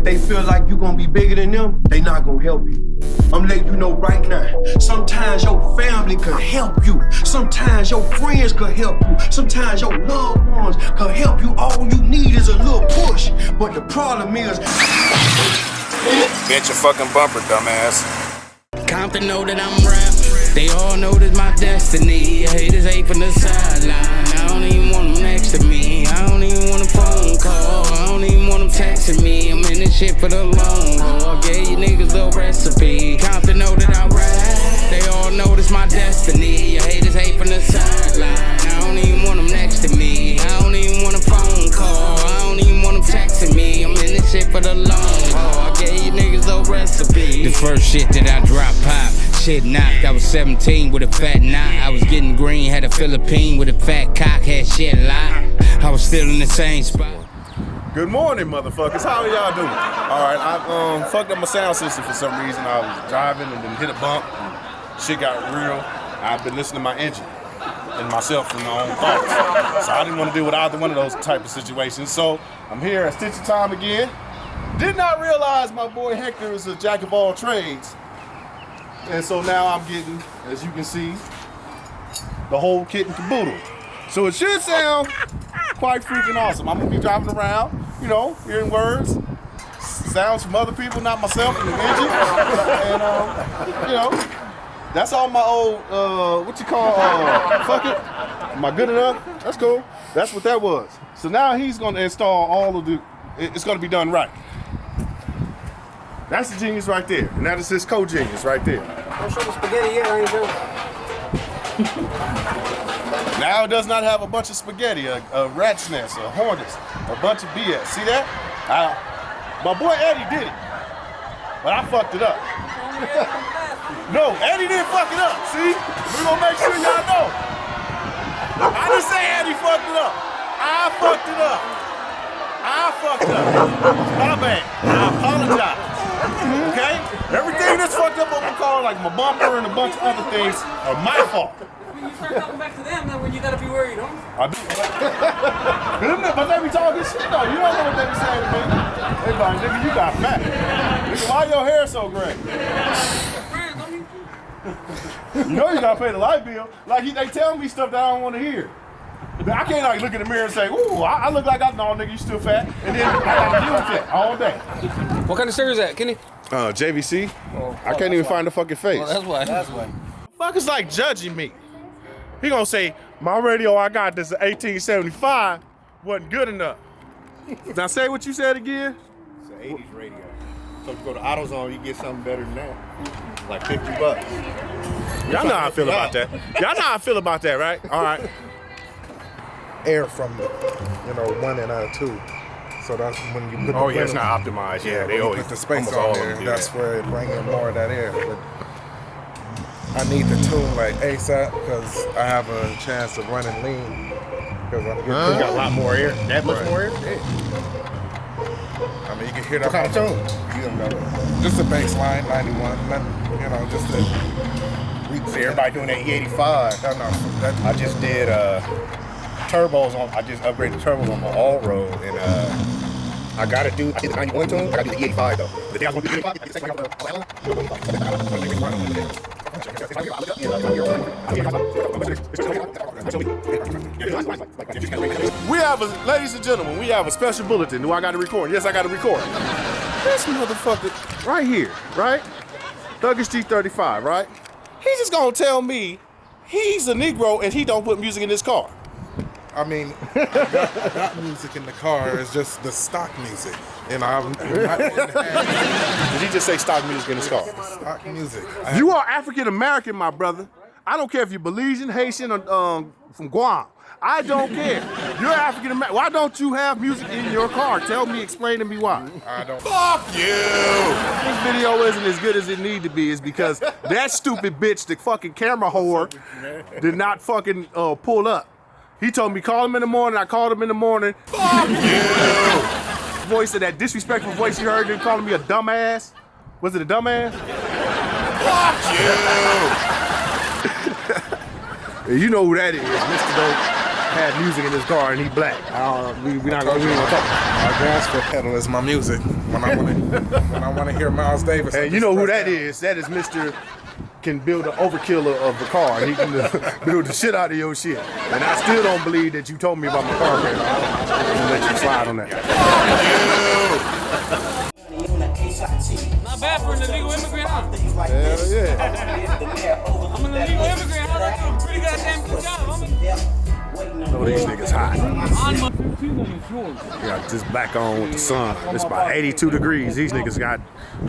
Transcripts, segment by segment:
they feel like you gonna be bigger than them, they not gonna help you. I'm letting you know right now, sometimes your family can help you. Sometimes your friends can help you. Sometimes your loved ones can help you. All you need is a little push. But the problem is... Bent your fucking bumper, dumbass. Compton know that I'm rap. They all know this my destiny. Haters hate from the sideline. I don't even want them next to me. I don't even want a phone call. I don't even want them texting me. I'm in this shit for the long haul. I gave you niggas the recipe. Compton know that I rap. They all know this my destiny. Haters hate from the sideline. I don't even want them next to me. I don't even want a phone call. I don't even want them texting me. I'm in this shit for the long haul. I gave you niggas the recipe. The first shit that I dropped pop. Shit knocked, I was 17 with a fat knot. I was getting green, had a Philippine with a fat cock, had shit locked. I was still in the same spot. Good morning, motherfuckers. How are y'all doing? All right, I fucked up my sound system for some reason. I was driving and then hit a bump. Shit got real. I've been listening to my engine and myself and my own thoughts. So I didn't want to deal with either one of those type of situations. So I'm here at Stitcher Time again. Did not realize my boy Hector is a jack of all trades. And so now I'm getting, as you can see, the whole kit and caboodle. So it should sound quite freaking awesome. I'm gonna be driving around, you know, hearing words, sounds from other people, not myself in the engine. And you know, that's all my old, what you call, fuck it. Am I good enough? That's cool. That's what that was. So now he's gonna install all of the, it's gonna be done right. That's the genius right there, and that is his co-genius right there. Don't show the spaghetti yet, I ain't done. Now it does not have a bunch of spaghetti, a rat's nest, a hornets, a bunch of BS. See that? My boy Eddie did it, but I fucked it up. No, Eddie didn't fuck it up. See? We're gonna make sure y'all know. I didn't say Eddie fucked it up. I fucked it up. It's my bad. I apologize. Okay? Everything that's fucked up on my car, like my bumper and a bunch of other things, are my fault. You start talking back to them, then when you gotta be worried, huh? I do. But they be talking shit though. You don't know what they be saying to me. They be like, nigga, you got fat. Nigga, why your hair so gray? You know you gotta pay the light bill. Like they tell me stuff that I don't want to hear. I can't like look in the mirror and say, ooh, I look like no, nigga, you still fat. And then I gotta deal with that all day. What kind of stereo is that, Kenny? JVC. I can't even find the fucking face. Well, that's why. Fuckers like judging me. He gonna say, my radio I got this 1875 wasn't good enough. Now say what you said again. It's an 80s radio. So if you go to AutoZone, you get something better than that. Like $50. Y'all know how I feel about that. Y'all know how I feel about that, right? All right. Air from the, 1 and 2. So that's when you put the it's not optimized. Yeah, they always put the space almost all on there. of them, That's where it brings in more of that air. But I need to tune like ASAP because I have a chance of running lean. Because I'm getting You got a lot more air. That much more air? Yeah. I mean, you can hear that. What kind of tune? You don't know. Just a bass line, 91. Nothing, just a. See, everybody doing that E85. I just did turbos on. I just upgraded turbos on my all road, and I gotta do. I did the 91 tune. I gotta do the E85 though. The day I was going to do the We have ladies and gentlemen, we have a special bulletin. Do I got to record? Yes, I got to record. This motherfucker right here, right? Thuggishg35, right? He's just gonna tell me he's a Negro and he don't put music in his car. I mean, I got music in the car. It's just the stock music. I'm not Did he just say stock music in his car? stock music. You are African American, my brother. I don't care if you're Belizean, Haitian, or from Guam. I don't care. You're African American. Why don't you have music in your car? Tell me, explain to me why. I don't. Fuck you! This video isn't as good as it need to be is because that stupid bitch, the fucking camera whore, did not fucking pull up. He told me call him in the morning. I called him in the morning. Fuck you! Voice of that disrespectful voice you heard him calling me a dumbass. Was it a dumbass? Fuck you! You know who that is, Mr. Dope. had music in his car and he black. We not gonna talk. My gas foot pedal is my music when I want to hear Miles Davis. And you know who that is? That is Mr. Can build an overkill of the car. He can build the shit out of your shit. And I still don't believe that you told me about my car. I'm gonna let you slide on that. Not bad for an illegal immigrant, huh? Hell yeah. I'm an illegal immigrant. How do I do a pretty goddamn good job, homie? Know these niggas hot. On my 15 on your shoulders. Got this black on with the sun. It's about 82 degrees. These niggas got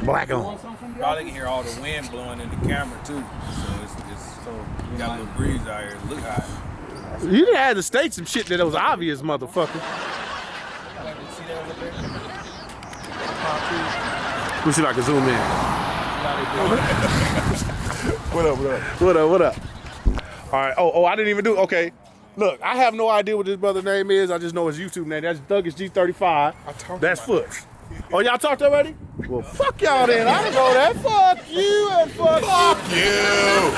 black on. Probably can hear all the wind blowing in the camera too. So you got a little breeze out here. Look hot. You done had to state some shit that was obvious, motherfucker. Let me see if I can zoom in. What up? All right. Oh, I didn't even do. Okay. Look, I have no idea what this brother's name is. I just know his YouTube name. That's Thuggishg35. That's Foots. Oh, y'all talked already? Well, fuck y'all then. I don't know that. Fuck you and fuck you.